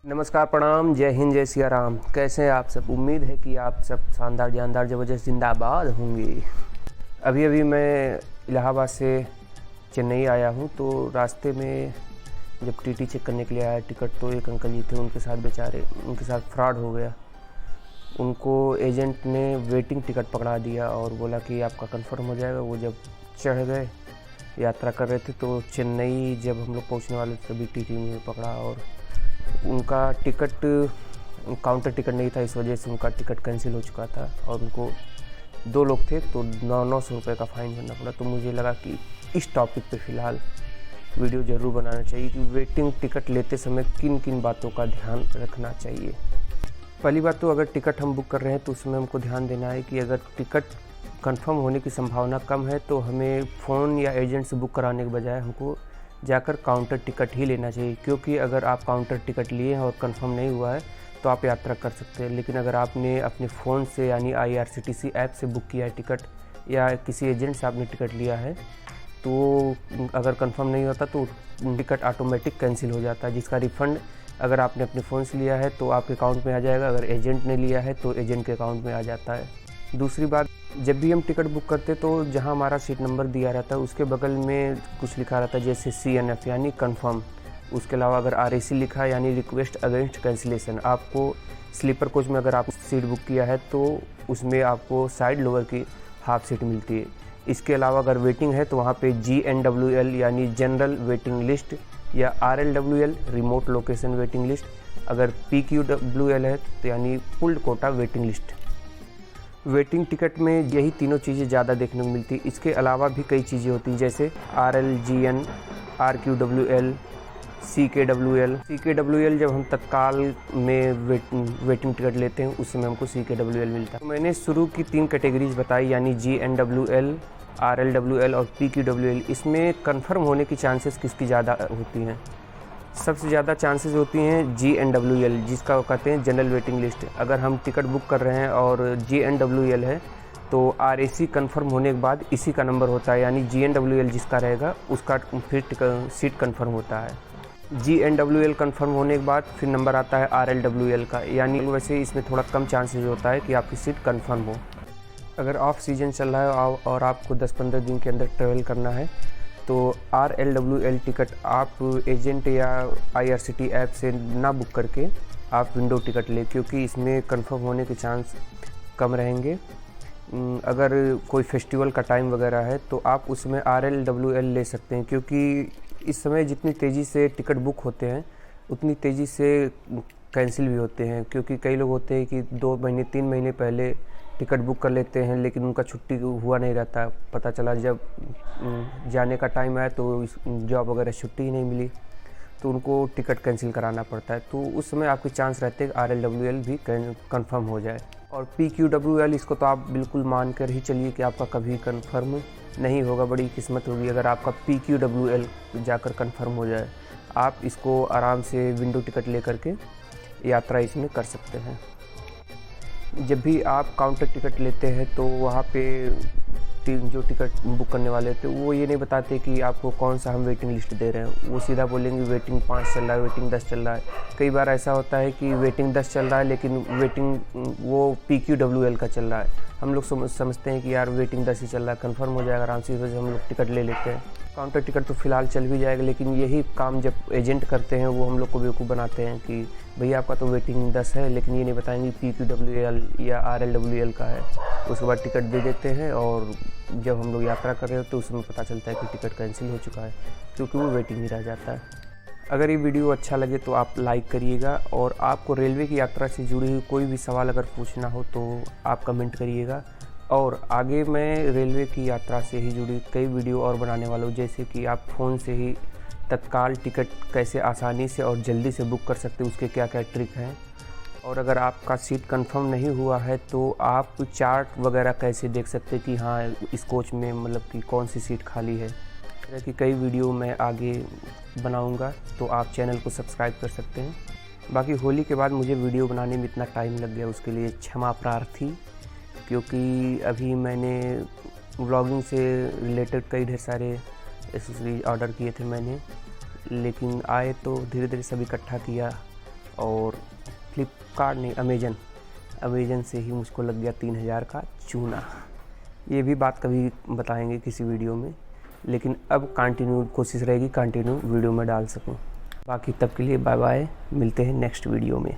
नमस्कार, प्रणाम, जय हिंद, जय सिया राम। कैसे हैं आप सब? उम्मीद है कि आप सब शानदार, जानदार, ज़बरदस्त, जिंदाबाद होंगे। अभी अभी मैं इलाहाबाद से चेन्नई आया हूँ, तो रास्ते में जब टीटी चेक करने के लिए आया टिकट, तो एक अंकल जी थे, उनके साथ फ्रॉड हो गया। उनको एजेंट ने वेटिंग टिकट पकड़ा दिया और बोला कि आपका कंफर्म हो जाएगा। वो जब चढ़ गए, यात्रा कर रहे थे, तो चेन्नई जब हम लोग पहुँचने वाले थे तभी टीटी में पकड़ा और उनका टिकट काउंटर टिकट नहीं था, इस वजह से उनका टिकट कैंसिल हो चुका था और उनको 2 लोग थे तो 900 रुपये का फ़ाइन भरना पड़ा। तो मुझे लगा कि इस टॉपिक पे फ़िलहाल वीडियो ज़रूर बनाना चाहिए कि वेटिंग टिकट लेते समय किन किन बातों का ध्यान रखना चाहिए। पहली बात तो अगर टिकट हम बुक कर रहे हैं तो उसमें हमको ध्यान देना है कि अगर टिकट कंफर्म होने की संभावना कम है तो हमें फ़ोन या एजेंट से बुक कराने के बजाय हमको जाकर काउंटर टिकट ही लेना चाहिए, क्योंकि अगर आप काउंटर टिकट लिए हैं और कंफर्म नहीं हुआ है तो आप यात्रा कर सकते हैं। लेकिन अगर आपने अपने फ़ोन से यानी IRCTC ऐप से बुक किया है टिकट या किसी एजेंट से आपने टिकट लिया है, तो अगर कंफर्म नहीं होता तो टिकट ऑटोमेटिक कैंसिल हो जाता है, जिसका रिफ़ंड अगर आपने अपने फ़ोन से लिया है तो आपके अकाउंट में आ जाएगा, अगर एजेंट ने लिया है तो एजेंट के अकाउंट में आ जाता है। दूसरी बात, जब भी हम टिकट बुक करते तो जहां हमारा सीट नंबर दिया रहता है उसके बगल में कुछ लिखा रहता है, जैसे CNF यानी कंफर्म। उसके अलावा अगर RAC लिखा है यानी रिक्वेस्ट अगेंस्ट कैंसिलेशन। आपको स्लीपर कोच में अगर आप सीट बुक किया है तो उसमें आपको साइड लोअर की हाफ सीट मिलती है। इसके अलावा अगर वेटिंग है तो वहाँ पे GNWL यानी जनरल वेटिंग लिस्ट या RLWL remote location waiting list, अगर PQWL है तो यानी pooled quota waiting list. Waiting ticket में यही तीनों चीज़ें ज़्यादा देखने को मिलती है। इसके अलावा भी कई चीज़ें होती हैं, जैसे RLGN, RQWL, CKWL जब हम तत्काल में वेटिंग टिकट लेते हैं उस समय हमको CKWL मिलता है। तो मैंने शुरू की 3 कैटेगरीज बताई यानी GNWL, RLWL और PQWL। इसमें कंफर्म होने की चांसेस किसकी ज़्यादा होती हैं? सबसे ज़्यादा चांसेस होती हैं GNWL, जिसका कहते हैं जनरल वेटिंग लिस्ट। अगर हम टिकट बुक कर रहे हैं और GNWL है तो RAC कंफर्म होने के बाद इसी का नंबर होता है, यानी GNWL जिसका रहेगा उसका फिर सीट कंफर्म होता है। GNWL कंफर्म होने के बाद फिर नंबर आता है RLWL का, यानी वैसे इसमें थोड़ा कम चांसेस होता है कि आपकी सीट कंफर्म हो। अगर ऑफ सीजन चल रहा है और आपको 10-15 दिन के अंदर ट्रेवल करना है तो RLWL टिकट आप एजेंट या IRCTC ऐप से ना बुक करके आप विंडो टिकट लें, क्योंकि इसमें कंफर्म होने के चांस कम रहेंगे। अगर कोई फेस्टिवल का टाइम वगैरह है तो आप उसमें RLWL ले सकते हैं, क्योंकि इस समय जितनी तेज़ी से टिकट बुक होते हैं उतनी तेज़ी से कैंसिल भी होते हैं, क्योंकि कई लोग होते हैं कि 2 महीने 3 महीने पहले टिकट बुक कर लेते हैं लेकिन उनका छुट्टी हुआ नहीं रहता। पता चला जब जाने का टाइम आया तो जॉब वगैरह छुट्टी ही नहीं मिली, तो उनको टिकट कैंसिल कराना पड़ता है। तो उस समय आपके चांस रहते हैं RLWL भी कंफर्म हो जाए। और PQWL, इसको तो आप बिल्कुल मान कर ही चलिए कि आपका कभी कंफर्म नहीं होगा। बड़ी किस्मत होगी अगर आपका PQWL जाकर कंफर्म हो जाए। आप इसको आराम से विंडो टिकट ले करके यात्रा इसमें कर सकते हैं। जब भी आप काउंटर टिकट लेते हैं तो वहाँ पे जो टिकट बुक करने वाले थे वो ये नहीं बताते कि आपको कौन सा हम वेटिंग लिस्ट दे रहे हैं। वो सीधा बोलेंगे वेटिंग 5 चल रहा है, वेटिंग 10 चल रहा है। कई बार ऐसा होता है कि वेटिंग 10 चल रहा है लेकिन वेटिंग वो PQWL का चल रहा है। हम लोग समझते हैं कि यार वेटिंग 10 ही चल रहा है, कंफर्म हो जाएगा आराम से, इस वजह से हम लोग टिकट ले लेते हैं। काउंटर टिकट तो फ़िलहाल चल भी जाएगा, लेकिन यही काम जब एजेंट करते हैं वो हम लोग को बेवकूफ़ बनाते हैं कि भैया आपका तो वेटिंग 10 है, लेकिन ये नहीं बताएंगे PQWL या RLWL का है। उसके बाद टिकट दे देते हैं और जब हम लोग यात्रा कर रहे हो तो उसमें पता चलता है कि टिकट कैंसिल हो चुका है, क्योंकि वो वेटिंग ही रह जाता है। अगर ये वीडियो अच्छा लगे तो आप लाइक करिएगा, और आपको रेलवे की यात्रा से जुड़ी हुई कोई भी सवाल अगर पूछना हो तो आप कमेंट करिएगा। और आगे मैं रेलवे की यात्रा से ही जुड़ी कई वीडियो और बनाने वाला हूँ, जैसे कि आप फ़ोन से ही तत्काल टिकट कैसे आसानी से और जल्दी से बुक कर सकते हैं, उसके क्या क्या ट्रिक हैं। और अगर आपका सीट कंफर्म नहीं हुआ है तो आप चार्ट वगैरह कैसे देख सकते हैं कि हाँ इस कोच में मतलब कि कौन सी सीट खाली है। इस तरह की कई वीडियो मैं आगे बनाऊंगा, तो आप चैनल को सब्सक्राइब कर सकते हैं। बाकी होली के बाद मुझे वीडियो बनाने में इतना टाइम लग गया, उसके लिए क्षमा प्रार्थी, क्योंकि अभी मैंने व्लॉगिंग से रिलेटेड कई ढेर सारे एक्सेसरीज ऑर्डर किए थे मैंने, लेकिन आए तो धीरे धीरे सब इकट्ठा किया और फ्लिपकार्ट नहीं, अमेजन से ही मुझको लग गया 3000 का चूना। ये भी बात कभी बताएंगे किसी वीडियो में, लेकिन अब कंटिन्यू कोशिश रहेगी कंटिन्यू वीडियो में डाल सकूं। बाकी तब के लिए बाय बाय, मिलते हैं नेक्स्ट वीडियो में।